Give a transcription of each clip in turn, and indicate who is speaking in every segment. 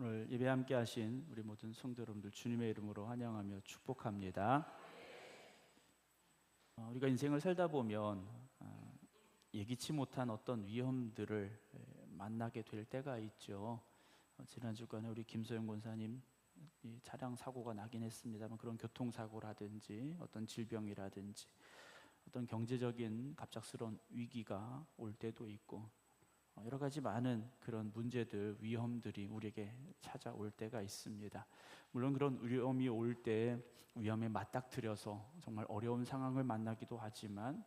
Speaker 1: 오늘 예배 함께 하신 우리 모든 성도 여러분들 주님의 이름으로 환영하며 축복합니다. 우리가 인생을 살다 보면 예기치 못한 어떤 위험들을 만나게 될 때가 있죠. 지난 주간에 우리 김소영 권사님 차량 사고가 나긴 했습니다만, 그런 교통사고라든지 어떤 질병이라든지 어떤 경제적인 갑작스러운 위기가 올 때도 있고, 여러 가지 많은 그런 문제들, 위험들이 우리에게 찾아올 때가 있습니다. 물론 그런 위험이 올 때 위험에 맞닥뜨려서 정말 어려운 상황을 만나기도 하지만,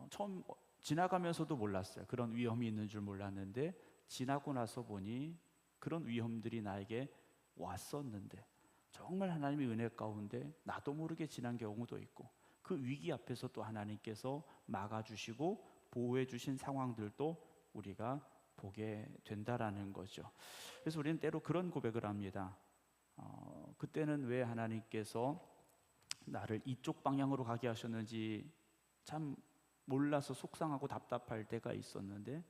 Speaker 1: 처음 지나가면서도 몰랐어요. 그런 위험이 있는 줄 몰랐는데 지나고 나서 보니 그런 위험들이 나에게 왔었는데, 정말 하나님의 은혜 가운데 나도 모르게 지난 경우도 있고, 그 위기 앞에서 또 하나님께서 막아주시고 보호해 주신 상황들도 우리가 보게 된다라는 거죠. 그래서 우리는 때로 그런 고백을 합니다. 그때는 왜 하나님께서 나를 이쪽 방향으로 가게 하셨는지 참 몰라서 속상하고 답답할 때가 있었는데,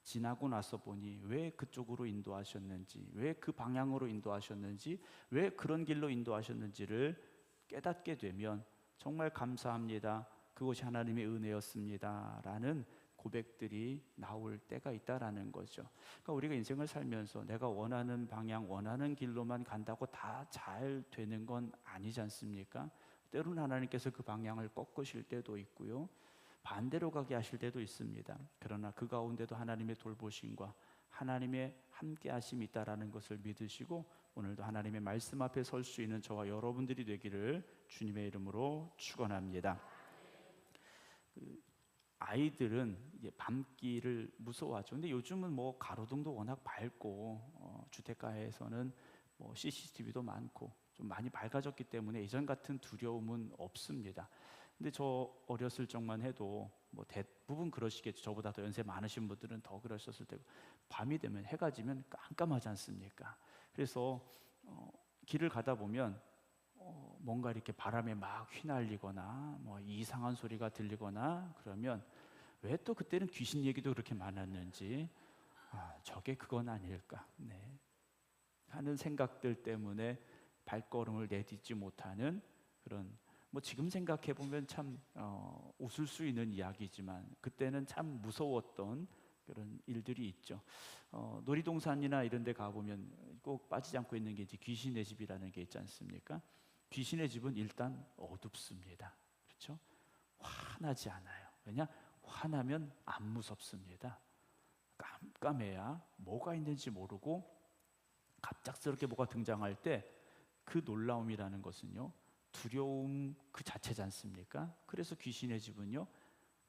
Speaker 1: 지나고 나서 보니 왜 그쪽으로 인도하셨는지, 왜 그 방향으로 인도하셨는지, 왜 그런 길로 인도하셨는지를 깨닫게 되면 정말 감사합니다, 그것이 하나님의 은혜였습니다 라는 고백들이 나올 때가 있다라는 거죠. 그러니까 우리가 인생을 살면서 내가 원하는 방향, 원하는 길로만 간다고 다 잘 되는 건 아니지 않습니까? 때로는 하나님께서 그 방향을 꺾으실 때도 있고요, 반대로 가게 하실 때도 있습니다. 그러나 그 가운데도 하나님의 돌보심과 하나님의 함께 하심이 있다라는 것을 믿으시고, 오늘도 하나님의 말씀 앞에 설 수 있는 저와 여러분들이 되기를 주님의 이름으로 축원합니다. 아이들은 이제 밤길을 무서워하죠. 근데 요즘은 뭐 가로등도 워낙 밝고, 주택가에서는 뭐 CCTV도 많고 좀 많이 밝아졌기 때문에 예전 같은 두려움은 없습니다. 근데 저 어렸을 적만 해도 뭐 대부분 그러시겠죠. 저보다 더 연세 많으신 분들은 더 그러셨을 테고, 밤이 되면, 해가 지면 깜깜하지 않습니까? 그래서 길을 가다 보면 뭔가 이렇게 바람에 막 휘날리거나 뭐 이상한 소리가 들리거나 그러면, 왜 또 그때는 귀신 얘기도 그렇게 많았는지, 저게 그건 아닐까 하는 생각들 때문에 발걸음을 내딛지 못하는 그런, 뭐 지금 생각해 보면 참 웃을 수 있는 이야기지만 그때는 참 무서웠던 그런 일들이 있죠. 놀이동산이나 이런 데 가보면 꼭 빠지지 않고 있는 게 이제 귀신의 집이라는 게 있지 않습니까? 귀신의 집은 일단 어둡습니다. 그렇죠? 환하지 않아요. 왜냐? 화나면 안 무섭습니다. 깜깜해야 뭐가 있는지 모르고 갑작스럽게 뭐가 등장할 때 그 놀라움이라는 것은요, 두려움 그 자체지 않습니까? 그래서 귀신의 집은요,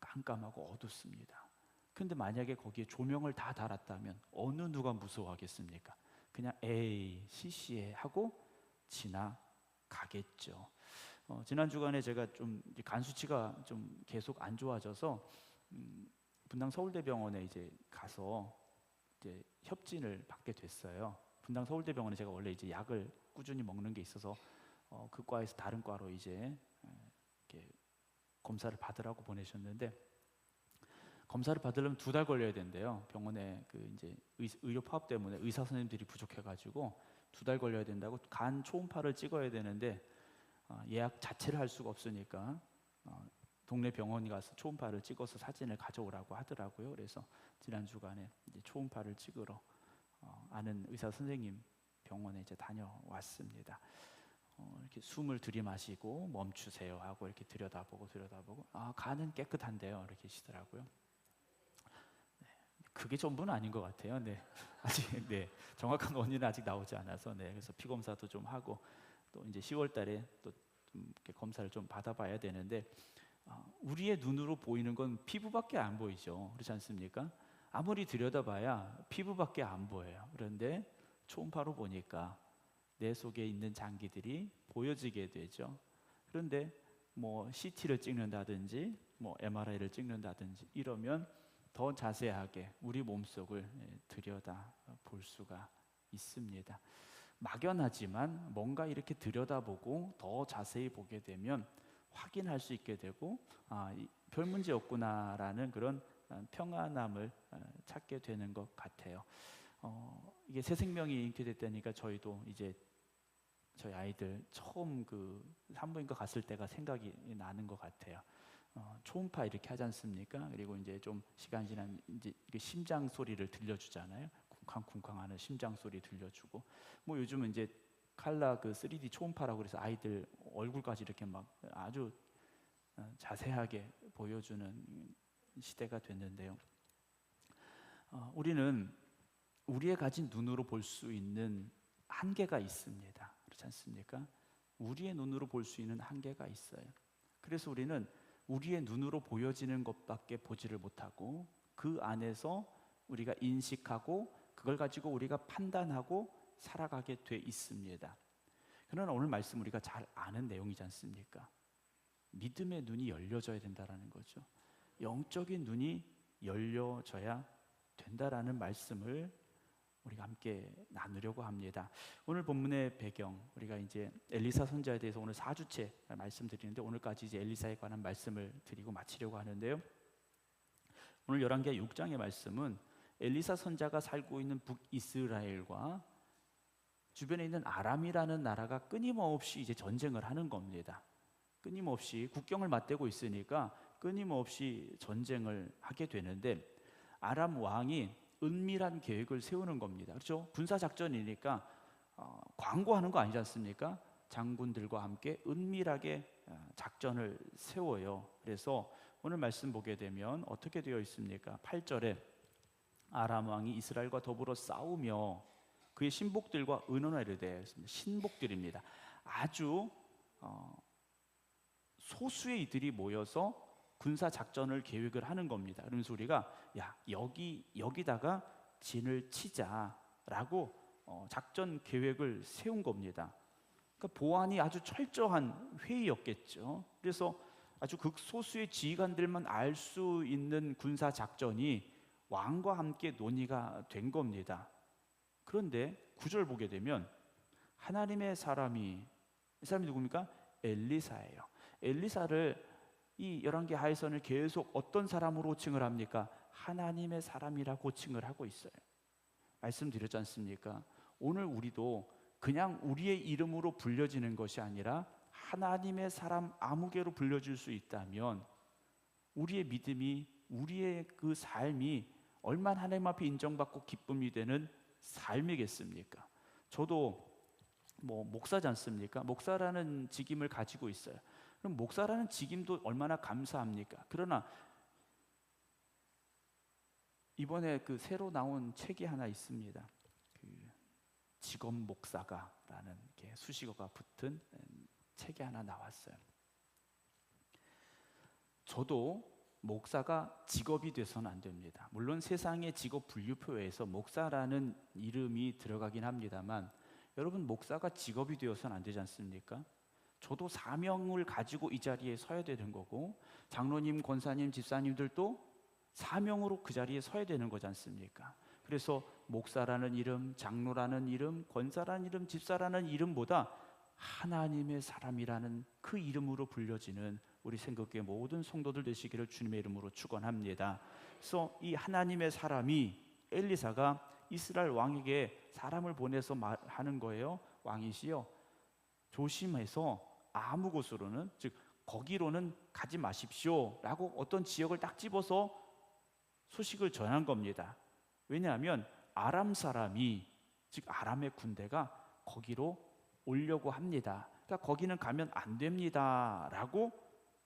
Speaker 1: 깜깜하고 어둡습니다. 그런데 만약에 거기에 조명을 다 달았다면 어느 누가 무서워하겠습니까? 그냥 에이 시시해 하고 지나가겠죠. 지난 주간에 제가 좀 간 수치가 좀 계속 안 좋아져서 분당 서울대병원에 이제 가서 이제 협진을 받게 됐어요. 분당 서울대병원에 제가 원래 이제 약을 꾸준히 먹는 게 있어서 그 과에서 다른 과로 이제 이렇게 검사를 받으라고 보내셨는데, 검사를 받으려면 2달 걸려야 된대요. 병원에 그 이제 의료 파업 때문에 의사 선생님들이 부족해가지고 2달 걸려야 된다고. 간 초음파를 찍어야 되는데 예약 자체를 할 수가 없으니까 동네 병원에 가서 초음파를 찍어서 사진을 가져오라고 하더라고요. 그래서 지난 주간에 이제 초음파를 찍으러 아는 의사 선생님 병원에 이제 다녀왔습니다. 이렇게 숨을 들이마시고 멈추세요 하고 이렇게 들여다보고 간은 깨끗한데요 이렇게 하시더라고요. 그게 전부는 아닌 것 같아요. 아직 정확한 원인은 아직 나오지 않아서 그래서 피 검사도 좀 하고, 또 이제 10월달에 또 좀 이렇게 검사를 좀 받아봐야 되는데, 우리의 눈으로 보이는 건 피부밖에 안 보이죠. 그렇지 않습니까? 아무리 들여다봐야 피부밖에 안 보여요. 그런데 초음파로 보니까 내 속에 있는 장기들이 보여지게 되죠. 그런데 뭐 CT를 찍는다든지 뭐 MRI를 찍는다든지 이러면 더 자세하게 우리 몸속을 들여다 볼 수가 있습니다. 막연하지만 뭔가 이렇게 들여다보고 더 자세히 보게 되면 확인할 수 있게 되고, 별 문제 없구나라는 그런 평안함을 찾게 되는 것 같아요. 이게 이게 새 생명이 잉태됐다니까 저희도 이제 저희 아이들 처음 그 산부인과 갔을 때가 생각이 나는 것 같아요. 초음파 이렇게 하지 않습니까? 그리고 이제 좀 시간 지나면 이제 심장 소리를 들려주잖아요. 쿵쾅쿵쾅하는 심장 소리 들려주고, 뭐 요즘은 이제 칼라 그 3D 초음파라고 그래서 아이들 얼굴까지 이렇게 막 아주 자세하게 보여주는 시대가 됐는데요. 우리는 우리의 가진 눈으로 볼 수 있는 한계가 있습니다. 그렇지 않습니까? 우리의 눈으로 볼 수 있는 한계가 있어요. 그래서 우리는 우리의 눈으로 보여지는 것밖에 보지를 못하고 그 안에서 우리가 인식하고 그걸 가지고 우리가 판단하고 살아가게 돼 있습니다. 그러나 오늘 말씀 우리가 잘 아는 내용이지 않습니까? 믿음의 눈이 열려져야 된다는 거죠. 영적인 눈이 열려져야 된다라는 말씀을 우리가 함께 나누려고 합니다. 오늘 본문의 배경, 우리가 이제 엘리사 선지자에 대해서 오늘 4주째 말씀드리는데 오늘까지 이제 엘리사에 관한 말씀을 드리고 마치려고 하는데요. 오늘 열왕기하 6장의 말씀은 엘리사 선지자가 살고 있는 북이스라엘과 주변에 있는 아람이라는 나라가 끊임없이 이제 전쟁을 하는 겁니다. 끊임없이 국경을 맞대고 있으니까 끊임없이 전쟁을 하게 되는데 아람 왕이 은밀한 계획을 세우는 겁니다. 그렇죠? 군사 작전이니까 광고하는 거 아니지 않습니까? 장군들과 함께 은밀하게 작전을 세워요. 그래서 오늘 말씀 보게 되면 어떻게 되어 있습니까? 8절에 아람 왕이 이스라엘과 더불어 싸우며 그의 신복들과 의논하려 되어 있습니다. 신복들입니다. 아주 소수의 이들이 모여서 군사 작전을 계획을 하는 겁니다. 그러면서 우리가 여기다가 진을 치자라고 작전 계획을 세운 겁니다. 그러니까 보안이 아주 철저한 회의였겠죠. 그래서 아주 극소수의 지휘관들만 알 수 있는 군사 작전이 왕과 함께 논의가 된 겁니다. 그런데 9절 보게 되면 하나님의 사람이, 이 사람이 누굽니까? 엘리사예요. 엘리사를 이 열왕기 하에서는 계속 어떤 사람으로 호칭을 합니까? 하나님의 사람이라고 호칭을 하고 있어요. 말씀드렸지 않습니까? 오늘 우리도 그냥 우리의 이름으로 불려지는 것이 아니라 하나님의 사람 아무개로 불려질 수 있다면 우리의 믿음이, 우리의 그 삶이 얼마나 하나님 앞에 인정받고 기쁨이 되는 삶이겠습니까? 저도 목사지 않습니까? 목사라는 직임을 가지고 있어요. 그럼 목사라는 직임도 얼마나 감사합니까? 그러나 이번에 그 새로 나온 책이 하나 있습니다. 그 직업 목사가라는 게 수식어가 붙은 책이 하나 나왔어요. 저도 목사가 직업이 돼서는 안 됩니다. 물론 세상의 직업 분류표에서 목사라는 이름이 들어가긴 합니다만 여러분, 목사가 직업이 되어서는 안 되지 않습니까? 저도 사명을 가지고 이 자리에 서야 되는 거고 장로님, 권사님, 집사님들도 사명으로 그 자리에 서야 되는 거지 않습니까? 그래서 목사라는 이름, 장로라는 이름, 권사라는 이름, 집사라는 이름보다 하나님의 사람이라는 그 이름으로 불려지는 우리 생각의 모든 성도들 되시기를 주님의 이름으로 축원합니다. 그래서 이 하나님의 사람이 엘리사가 이스라엘 왕에게 사람을 보내서 말하는 거예요. 왕이시여, 조심해서 아무 곳으로는, 즉 거기로는 가지 마십시오 라고 어떤 지역을 딱 집어서 소식을 전한 겁니다. 왜냐하면 아람 사람이, 즉 아람의 군대가 거기로 오려고 합니다. 그러니까 거기는 가면 안 됩니다 라고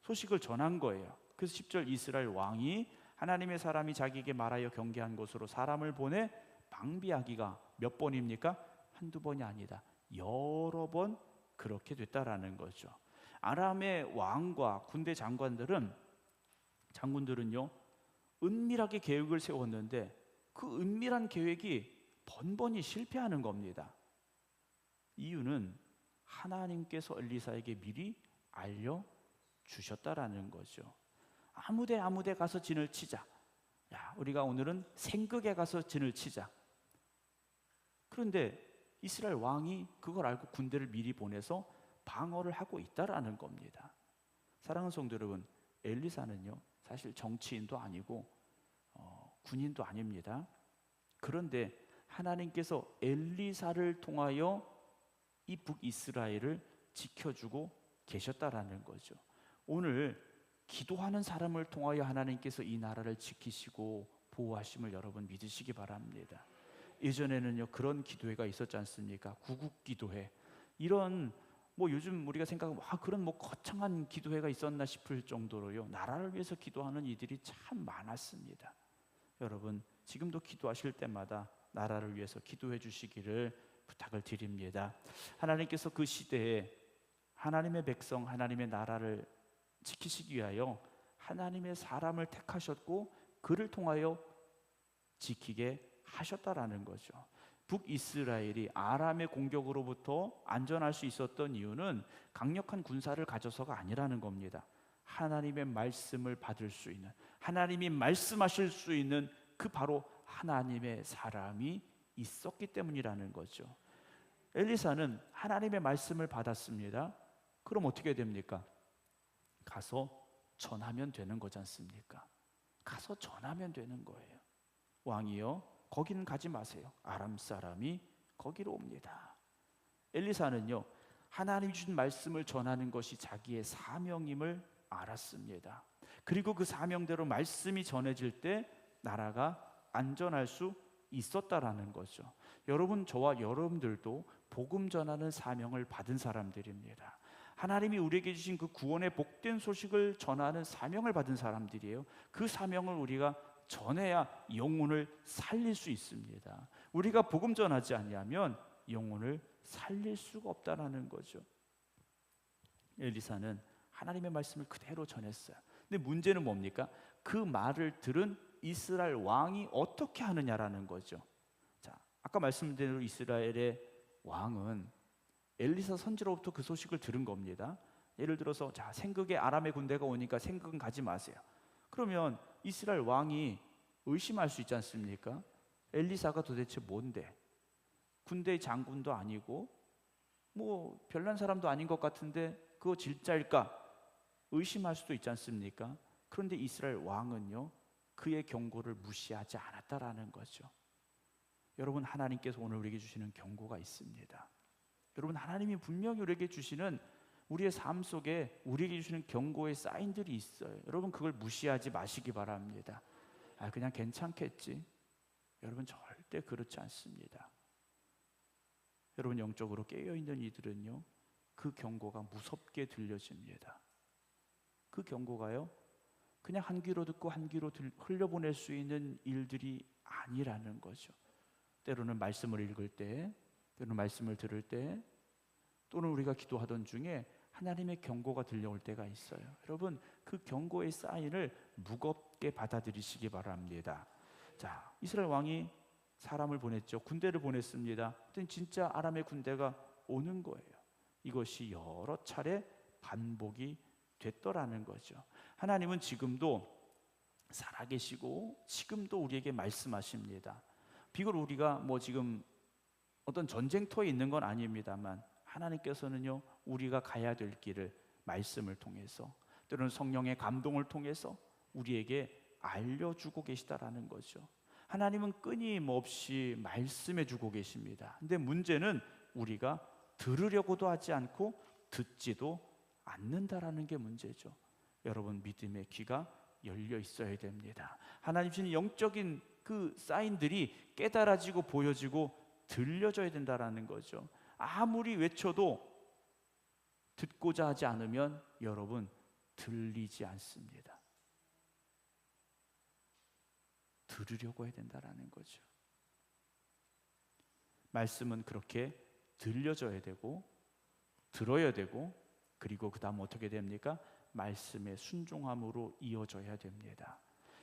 Speaker 1: 소식을 전한 거예요. 그래서 10절 이스라엘 왕이 하나님의 사람이 자기에게 말하여 경계한 곳으로 사람을 보내 방비하기가 몇 번입니까? 한두 번이 아니다. 여러 번 그렇게 됐다라는 거죠. 아람의 왕과 군대 장군들은요 은밀하게 계획을 세웠는데 그 은밀한 계획이 번번이 실패하는 겁니다. 이유는 하나님께서 엘리사에게 미리 알려주셨다라는 거죠. 아무데 가서 진을 치자. 우리가 오늘은 생극에 가서 진을 치자. 그런데 이스라엘 왕이 그걸 알고 군대를 미리 보내서 방어를 하고 있다라는 겁니다. 사랑하는 성도 여러분, 엘리사는요 사실 정치인도 아니고 군인도 아닙니다. 그런데 하나님께서 엘리사를 통하여 이 북이스라엘을 지켜주고 계셨다라는 거죠. 오늘 기도하는 사람을 통하여 하나님께서 이 나라를 지키시고 보호하심을 여러분 믿으시기 바랍니다. 예전에는요 그런 기도회가 있었지 않습니까? 구국기도회. 이런 뭐 요즘 우리가 생각하면 그런 뭐 거창한 기도회가 있었나 싶을 정도로요 나라를 위해서 기도하는 이들이 참 많았습니다. 여러분 지금도 기도하실 때마다 나라를 위해서 기도해 주시기를 부탁을 드립니다. 하나님께서 그 시대에 하나님의 백성, 하나님의 나라를 지키시기 위하여 하나님의 사람을 택하셨고 그를 통하여 지키게 하셨다라는 거죠. 북이스라엘이 아람의 공격으로부터 안전할 수 있었던 이유는 강력한 군사를 가져서가 아니라는 겁니다. 하나님의 말씀을 받을 수 있는, 하나님이 말씀하실 수 있는 그 바로 하나님의 사람이 있었기 때문이라는 거죠. 엘리사는 하나님의 말씀을 받았습니다. 그럼 어떻게 됩니까? 가서 전하면 되는 거지 않습니까? 가서 전하면 되는 거예요. 왕이여 거기는 가지 마세요. 아람 사람이 거기로 옵니다. 엘리사는요 하나님이 주신 말씀을 전하는 것이 자기의 사명임을 알았습니다. 그리고 그 사명대로 말씀이 전해질 때 나라가 안전할 수 있었다라는 거죠. 여러분 저와 여러분들도 복음 전하는 사명을 받은 사람들입니다. 하나님이 우리에게 주신 그 구원의 복된 소식을 전하는 사명을 받은 사람들이에요. 그 사명을 우리가 전해야 영혼을 살릴 수 있습니다. 우리가 복음 전하지 아니하면 영혼을 살릴 수가 없다라는 거죠. 엘리사는 하나님의 말씀을 그대로 전했어요. 근데 문제는 뭡니까? 그 말을 들은 이스라엘 왕이 어떻게 하느냐라는 거죠. 자, 아까 말씀드린 대로 이스라엘의 왕은 엘리사 선지로부터 그 소식을 들은 겁니다. 예를 들어서 자, 생극에 아람의 군대가 오니까 생극은 가지 마세요. 그러면 이스라엘 왕이 의심할 수 있지 않습니까? 엘리사가 도대체 뭔데? 군대의 장군도 아니고 뭐 별난 사람도 아닌 것 같은데 그거 진짜일까? 의심할 수도 있지 않습니까? 그런데 이스라엘 왕은요 그의 경고를 무시하지 않았다라는 거죠. 여러분 하나님께서 오늘 우리에게 주시는 경고가 있습니다. 여러분 하나님이 분명히 우리에게 주시는 우리의 삶 속에 우리에게 주시는 경고의 사인들이 있어요. 여러분 그걸 무시하지 마시기 바랍니다. 그냥 괜찮겠지. 여러분 절대 그렇지 않습니다. 여러분 영적으로 깨어있는 이들은요 그 경고가 무섭게 들려집니다. 그 경고가요 그냥 한 귀로 듣고 한 귀로 흘려보낼 수 있는 일들이 아니라는 거죠. 때로는 말씀을 읽을 때, 때로는 말씀을 들을 때, 또는 우리가 기도하던 중에 하나님의 경고가 들려올 때가 있어요. 여러분 그 경고의 사인을 무겁게 받아들이시기 바랍니다. 자, 이스라엘 왕이 사람을 보냈죠. 군대를 보냈습니다. 그때 진짜 아람의 군대가 오는 거예요. 이것이 여러 차례 반복이 됐더라는 거죠. 하나님은 지금도 살아계시고 지금도 우리에게 말씀하십니다. 비록 우리가 뭐 지금 어떤 전쟁터에 있는 건 아닙니다만 하나님께서는요 우리가 가야 될 길을 말씀을 통해서 때로는 성령의 감동을 통해서 우리에게 알려주고 계시다라는 거죠. 하나님은 끊임없이 말씀해 주고 계십니다. 근데 문제는 우리가 들으려고도 하지 않고 듣지도 않는다라는 게 문제죠. 여러분 믿음의 귀가 열려 있어야 됩니다. 하나님 주신 영적인 그 사인들이 깨달아지고 보여지고 들려져야 된다라는 거죠. 아무리 외쳐도 듣고자 하지 않으면 여러분 들리지 않습니다. 들으려고 해야 된다라는 거죠. 말씀은 그렇게 들려져야 되고 들어야 되고 그리고 그 다음 어떻게 됩니까? 말씀의 순종함으로 이어져야 됩니다.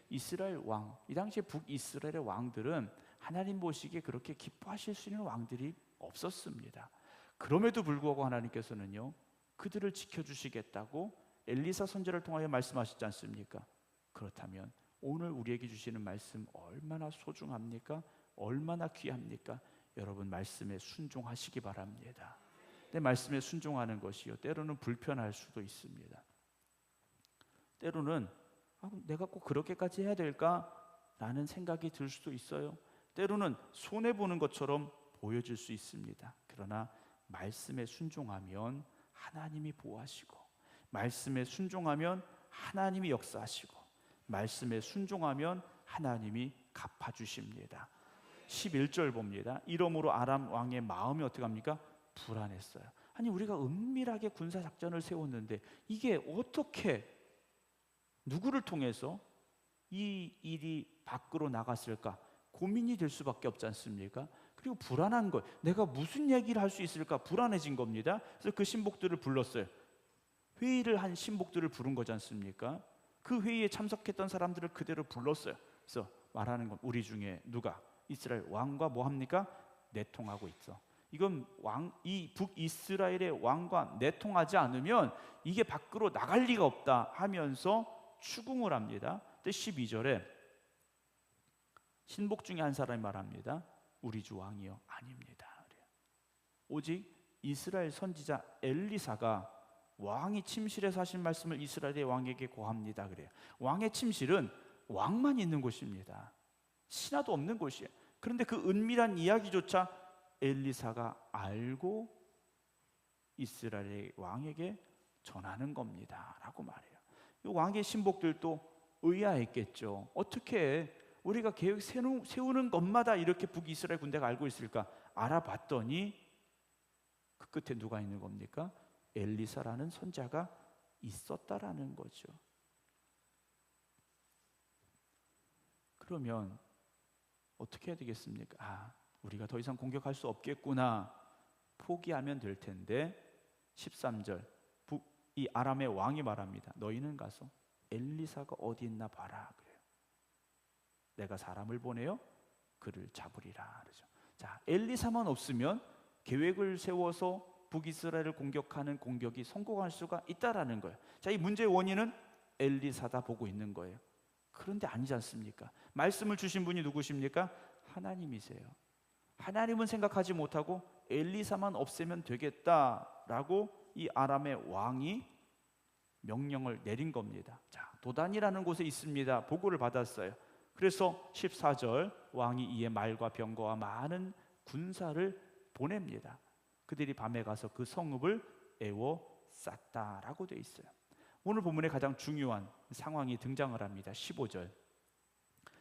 Speaker 1: 이스라엘 왕, 이 당시에 북이스라엘의 왕들은 하나님 보시기에 그렇게 기뻐하실 수 있는 왕들이 없었습니다. 그럼에도 불구하고 하나님께서는요 그들을 지켜주시겠다고 엘리사 선지자를 통하여 말씀하시지 않습니까? 그렇다면 오늘 우리에게 주시는 말씀 얼마나 소중합니까? 얼마나 귀합니까? 여러분 말씀에 순종하시기 바랍니다. 내 말씀에 순종하는 것이요 때로는 불편할 수도 있습니다. 때로는 내가 꼭 그렇게까지 해야 될까? 라는 생각이 들 수도 있어요. 때로는 손해보는 것처럼 보여질 수 있습니다. 그러나 말씀에 순종하면 하나님이 보호하시고, 말씀에 순종하면 하나님이 역사하시고, 말씀에 순종하면 하나님이 갚아주십니다. 11절 봅니다. 이러므로 아람 왕의 마음이 어떻게 합니까? 불안했어요. 아니, 우리가 은밀하게 군사작전을 세웠는데 이게 어떻게, 누구를 통해서 이 일이 밖으로 나갔을까? 고민이 될 수밖에 없지 않습니까? 그리고 불안한 것, 내가 무슨 얘기를 할 수 있을까? 불안해진 겁니다. 그래서 그 신복들을 불렀어요. 회의를 한 신복들을 부른 거지 않습니까? 그 회의에 참석했던 사람들을 그대로 불렀어요. 그래서 말하는 건, 우리 중에 누가 이스라엘 왕과 뭐 합니까? 내통하고 있어. 이건 이 북이스라엘의 왕과 내통하지 않으면 이게 밖으로 나갈 리가 없다 하면서 추궁을 합니다. 근데 12절에 신복 중에 한 사람이 말합니다. 우리 주 왕이요, 아닙니다. 오직 이스라엘 선지자 엘리사가 왕이 침실에서 하신 말씀을 이스라엘의 왕에게 고합니다. 그래요. 왕의 침실은 왕만 있는 곳입니다. 신하도 없는 곳이에요. 그런데 그 은밀한 이야기조차 엘리사가 알고 이스라엘의 왕에게 전하는 겁니다 라고 말해요. 왕의 신복들도 의아했겠죠. 어떻게 우리가 계획 세우는 것마다 이렇게 북이스라엘 군대가 알고 있을까? 알아봤더니 그 끝에 누가 있는 겁니까? 엘리사라는 선자가 있었다라는 거죠. 그러면 어떻게 해야 되겠습니까? 우리가 더 이상 공격할 수 없겠구나, 포기하면 될 텐데 13절 이 아람의 왕이 말합니다. 너희는 가서 엘리사가 어디 있나 봐라. 그래요. 내가 사람을 보내요 그를 잡으리라. 그러죠. 자, 엘리사만 없으면 계획을 세워서 북이스라엘을 공격하는 공격이 성공할 수가 있다라는 거예요. 자, 이 문제의 원인은 엘리사다 보고 있는 거예요. 그런데 아니지 않습니까? 말씀을 주신 분이 누구십니까? 하나님이세요. 하나님은 생각하지 못하고 엘리사만 없애면 되겠다라고 이 아람의 왕이 명령을 내린 겁니다. 자, 도단이라는 곳에 있습니다. 보고를 받았어요. 그래서 14절 왕이 이에 말과 병거와 많은 군사를 보냅니다. 그들이 밤에 가서 그 성읍을 에워쌌다라고 되어 있어요. 오늘 본문에 가장 중요한 상황이 등장을 합니다. 15절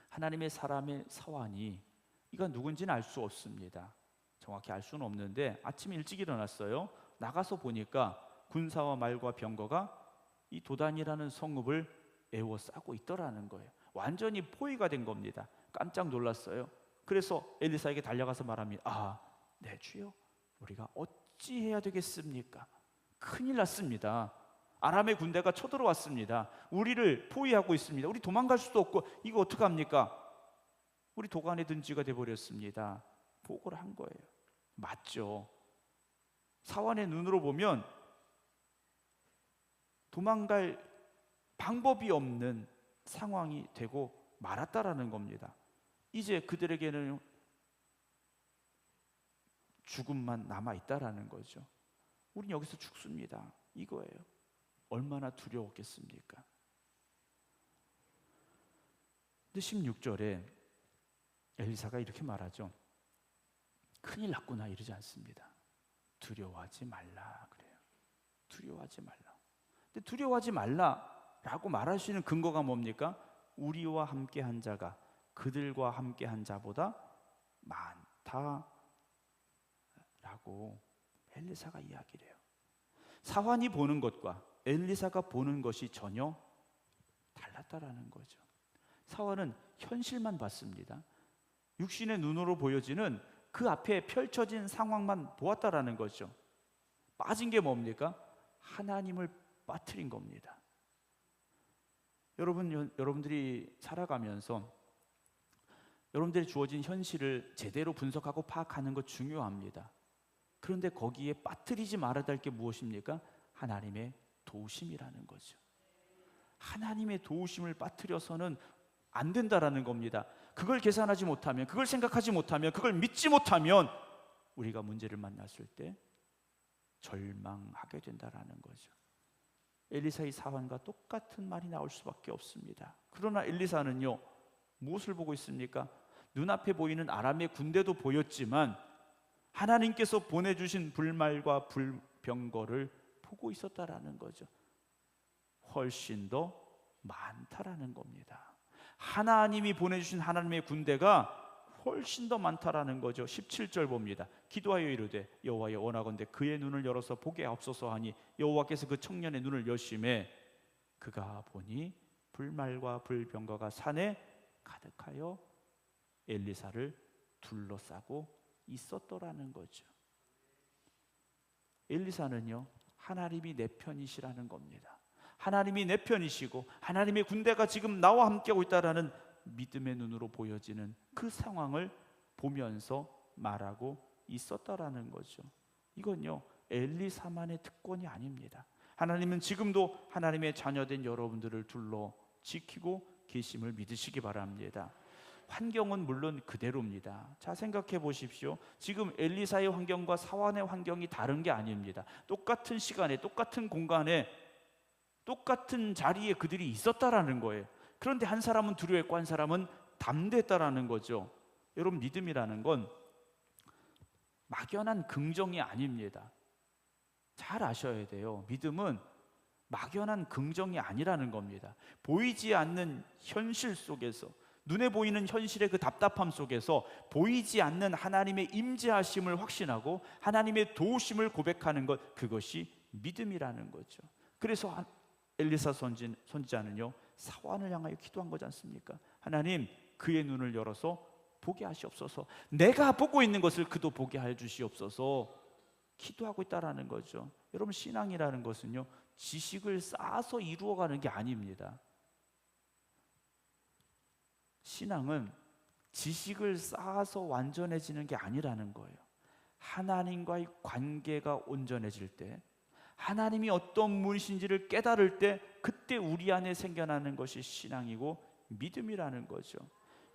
Speaker 1: 하나님의 사람의 사환이, 이건 누군지는 알 수 없습니다. 정확히 알 수는 없는데 아침 일찍 일어났어요. 나가서 보니까 군사와 말과 병거가 이 도단이라는 성읍을 에워싸고 있더라는 거예요. 완전히 포위가 된 겁니다. 깜짝 놀랐어요. 그래서 엘리사에게 달려가서 말합니다. 네 주여, 우리가 어찌해야 되겠습니까? 큰일 났습니다. 아람의 군대가 쳐들어왔습니다. 우리를 포위하고 있습니다. 우리 도망갈 수도 없고 이거 어떡합니까? 우리 도간에 든 쥐가 돼버렸습니다. 보고를 한 거예요. 맞죠? 사환의 눈으로 보면 도망갈 방법이 없는 상황이 되고 말았다라는 겁니다. 이제 그들에게는 죽음만 남아있다라는 거죠. 우린 여기서 죽습니다. 이거예요. 얼마나 두려웠겠습니까? 근데 16절에 엘리사가 이렇게 말하죠. 큰일 났구나 이러지 않습니다. 두려워하지 말라 그래요. 두려워하지 말라. 근데 두려워하지 말라라고 말할 수 있는 근거가 뭡니까? 우리와 함께한 자가 그들과 함께한 자보다 많다라고 엘리사가 이야기를 해요. 사환이 보는 것과 엘리사가 보는 것이 전혀 달랐다라는 거죠. 사환은 현실만 봤습니다. 육신의 눈으로 보여지는 그 앞에 펼쳐진 상황만 보았다라는 거죠. 빠진 게 뭡니까? 하나님을 빠뜨린 겁니다. 여러분들이 살아가면서 여러분들이 주어진 현실을 제대로 분석하고 파악하는 것 중요합니다. 그런데 거기에 빠뜨리지 말아야 될 게 무엇입니까? 하나님의 도우심이라는 거죠. 하나님의 도우심을 빠뜨려서는 안 된다라는 겁니다. 그걸 계산하지 못하면, 그걸 생각하지 못하면, 그걸 믿지 못하면 우리가 문제를 만났을 때 절망하게 된다라는 거죠. 엘리사의 사환과 똑같은 말이 나올 수밖에 없습니다. 그러나 엘리사는요, 무엇을 보고 있습니까? 눈앞에 보이는 아람의 군대도 보였지만 하나님께서 보내주신 불말과 불병거를 보고 있었다라는 거죠. 훨씬 더 많다라는 겁니다. 하나님이 보내주신 하나님의 군대가 훨씬 더 많다라는 거죠. 17절 봅니다. 기도하여 이르되 여호와여 원하건대 그의 눈을 열어서 보게 하옵소서 하니 여호와께서 그 청년의 눈을 여심해 그가 보니 불말과 불병거가 산에 가득하여 엘리사를 둘러싸고 있었더라는 거죠. 엘리사는요, 하나님이 내 편이시라는 겁니다. 하나님이 내 편이시고 하나님의 군대가 지금 나와 함께하고 있다라는 믿음의 눈으로 보여지는 그 상황을 보면서 말하고 있었다라는 거죠. 이건요, 엘리사만의 특권이 아닙니다. 하나님은 지금도 하나님의 자녀된 여러분들을 둘러 지키고 계심을 믿으시기 바랍니다. 환경은 물론 그대로입니다. 자, 생각해 보십시오. 지금 엘리사의 환경과 사환의 환경이 다른 게 아닙니다. 똑같은 시간에, 똑같은 공간에, 똑같은 자리에 그들이 있었다라는 거예요. 그런데 한 사람은 두려워했고 한 사람은 담대했다라는 거죠. 여러분, 믿음이라는 건 막연한 긍정이 아닙니다. 잘 아셔야 돼요. 믿음은 막연한 긍정이 아니라는 겁니다. 보이지 않는 현실 속에서, 눈에 보이는 현실의 그 답답함 속에서 보이지 않는 하나님의 임재하심을 확신하고 하나님의 도우심을 고백하는 것, 그것이 믿음이라는 거죠. 그래서 엘리사 선지자는요, 사환을 향하여 기도한 거지 않습니까? 하나님, 그의 눈을 열어서 보게 하시옵소서. 내가 보고 있는 것을 그도 보게 해 주시옵소서. 기도하고 있다라는 거죠. 여러분, 신앙이라는 것은요, 지식을 쌓아서 이루어가는 게 아닙니다. 신앙은 지식을 쌓아서 완전해지는 게 아니라는 거예요. 하나님과의 관계가 온전해질 때, 하나님이 어떤 분이신지를 깨달을 때, 그때 우리 안에 생겨나는 것이 신앙이고 믿음이라는 거죠.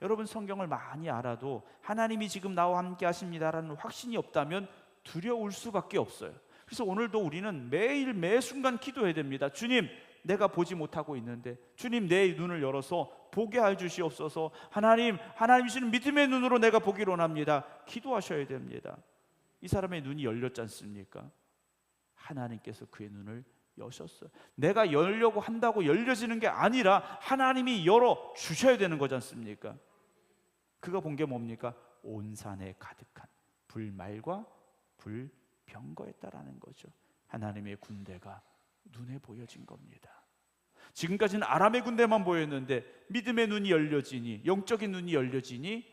Speaker 1: 여러분, 성경을 많이 알아도 하나님이 지금 나와 함께 하십니다라는 확신이 없다면 두려울 수밖에 없어요. 그래서 오늘도 우리는 매일 매 순간 기도해야 됩니다. 주님, 내가 보지 못하고 있는데 주님, 내 눈을 열어서 보게 해 주시옵소서. 하나님, 하나님이시는 믿음의 눈으로 내가 보기를 원합니다. 기도하셔야 됩니다. 이 사람의 눈이 열렸지 않습니까? 하나님께서 그의 눈을 여셨어요. 내가 열려고 한다고 열려지는 게 아니라 하나님이 열어 주셔야 되는 거지 않습니까? 그가 본 게 뭡니까? 온 산에 가득한 불말과 불병거였다라는 거죠. 하나님의 군대가 눈에 보여진 겁니다. 지금까지는 아람의 군대만 보였는데 믿음의 눈이 열려지니, 영적인 눈이 열려지니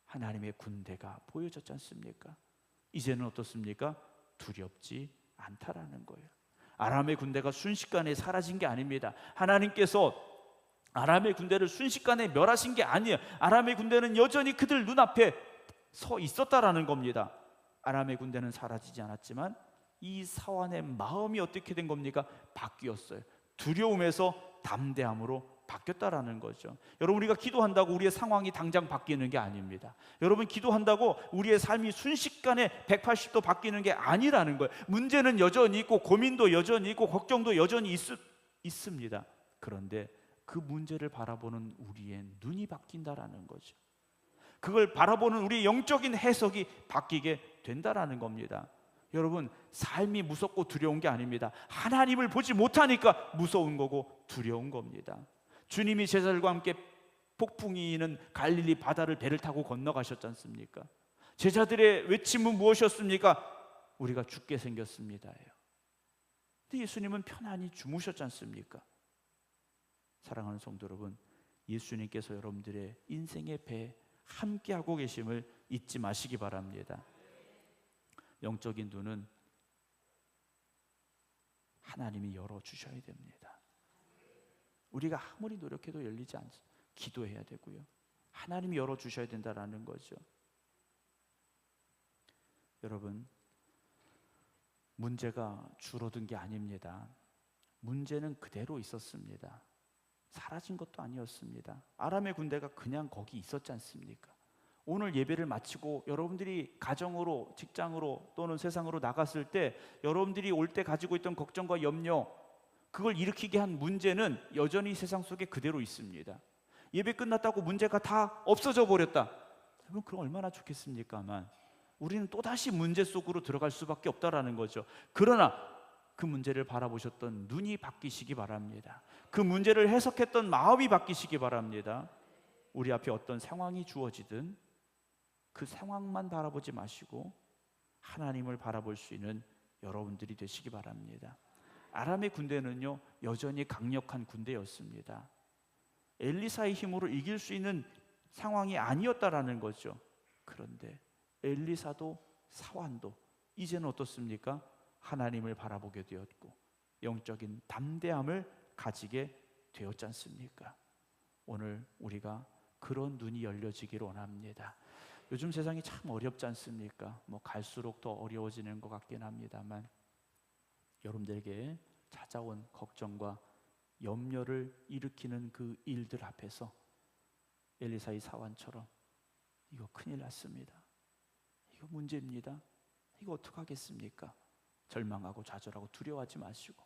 Speaker 1: 하나님의 군대가 보여졌지 않습니까? 이제는 어떻습니까? 두렵지 않다라는 거예요. 아람의 군대가 순식간에 사라진 게 아닙니다. 하나님께서 아람의 군대를 순식간에 멸하신 게 아니에요. 아람의 군대는 여전히 그들 눈앞에 서 있었다라는 겁니다. 아람의 군대는 사라지지 않았지만 이 사환의 마음이 어떻게 된 겁니까? 바뀌었어요. 두려움에서 담대함으로 바뀌었다라는 거죠. 여러분, 우리가 기도한다고 우리의 상황이 당장 바뀌는 게 아닙니다. 여러분, 기도한다고 우리의 삶이 순식간에 180도 바뀌는 게 아니라는 거예요. 문제는 여전히 있고 고민도 여전히 있고 걱정도 여전히 있습니다. 그런데 그 문제를 바라보는 우리의 눈이 바뀐다라는 거죠. 그걸 바라보는 우리의 영적인 해석이 바뀌게 된다라는 겁니다. 여러분, 삶이 무섭고 두려운 게 아닙니다. 하나님을 보지 못하니까 무서운 거고 두려운 겁니다. 주님이 제자들과 함께 폭풍이 있는 갈릴리 바다를 배를 타고 건너가셨지 않습니까? 제자들의 외침은 무엇이었습니까? 우리가 죽게 생겼습니다예요. 근데 예수님은 편안히 주무셨지 않습니까? 사랑하는 성도 여러분, 예수님께서 여러분들의 인생의 배에 함께하고 계심을 잊지 마시기 바랍니다. 영적인 눈은 하나님이 열어주셔야 됩니다. 우리가 아무리 노력해도 열리지 않습니다. 기도해야 되고요. 하나님이 열어주셔야 된다는 거죠. 여러분, 문제가 줄어든 게 아닙니다. 문제는 그대로 있었습니다. 사라진 것도 아니었습니다. 아람의 군대가 그냥 거기 있었지 않습니까? 오늘 예배를 마치고 여러분들이 가정으로, 직장으로 또는 세상으로 나갔을 때 여러분들이 올 때 가지고 있던 걱정과 염려, 그걸 일으키게 한 문제는 여전히 세상 속에 그대로 있습니다. 예배 끝났다고 문제가 다 없어져 버렸다, 여러분 그럼 얼마나 좋겠습니까만 우리는 또다시 문제 속으로 들어갈 수밖에 없다라는 거죠. 그러나 그 문제를 바라보셨던 눈이 바뀌시기 바랍니다. 그 문제를 해석했던 마음이 바뀌시기 바랍니다. 우리 앞에 어떤 상황이 주어지든 그 상황만 바라보지 마시고 하나님을 바라볼 수 있는 여러분들이 되시기 바랍니다. 아람의 군대는요 여전히 강력한 군대였습니다. 엘리사의 힘으로 이길 수 있는 상황이 아니었다라는 거죠. 그런데 엘리사도 사환도 이제는 어떻습니까? 하나님을 바라보게 되었고 영적인 담대함을 가지게 되었지 않습니까? 오늘 우리가 그런 눈이 열려지기를 원합니다. 요즘 세상이 참 어렵지 않습니까? 갈수록 더 어려워지는 것 같긴 합니다만 여러분들에게 찾아온 걱정과 염려를 일으키는 그 일들 앞에서 엘리사의 사환처럼 이거 큰일 났습니다. 이거 문제입니다. 이거 어떡하겠습니까? 절망하고 좌절하고 두려워하지 마시고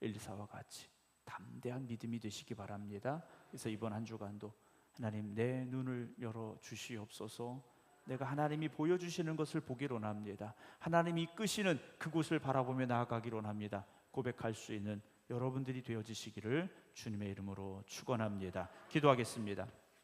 Speaker 1: 엘리사와 같이 담대한 믿음이 되시기 바랍니다. 그래서 이번 한 주간도 하나님 내 눈을 열어 주시옵소서. 내가 하나님이 보여주시는 것을 보기로 합니다. 하나님이 이끄시는 그곳을 바라보며 나아가기로 합니다. 고백할 수 있는 여러분들이 되어지시기를 주님의 이름으로 축원합니다. 기도하겠습니다.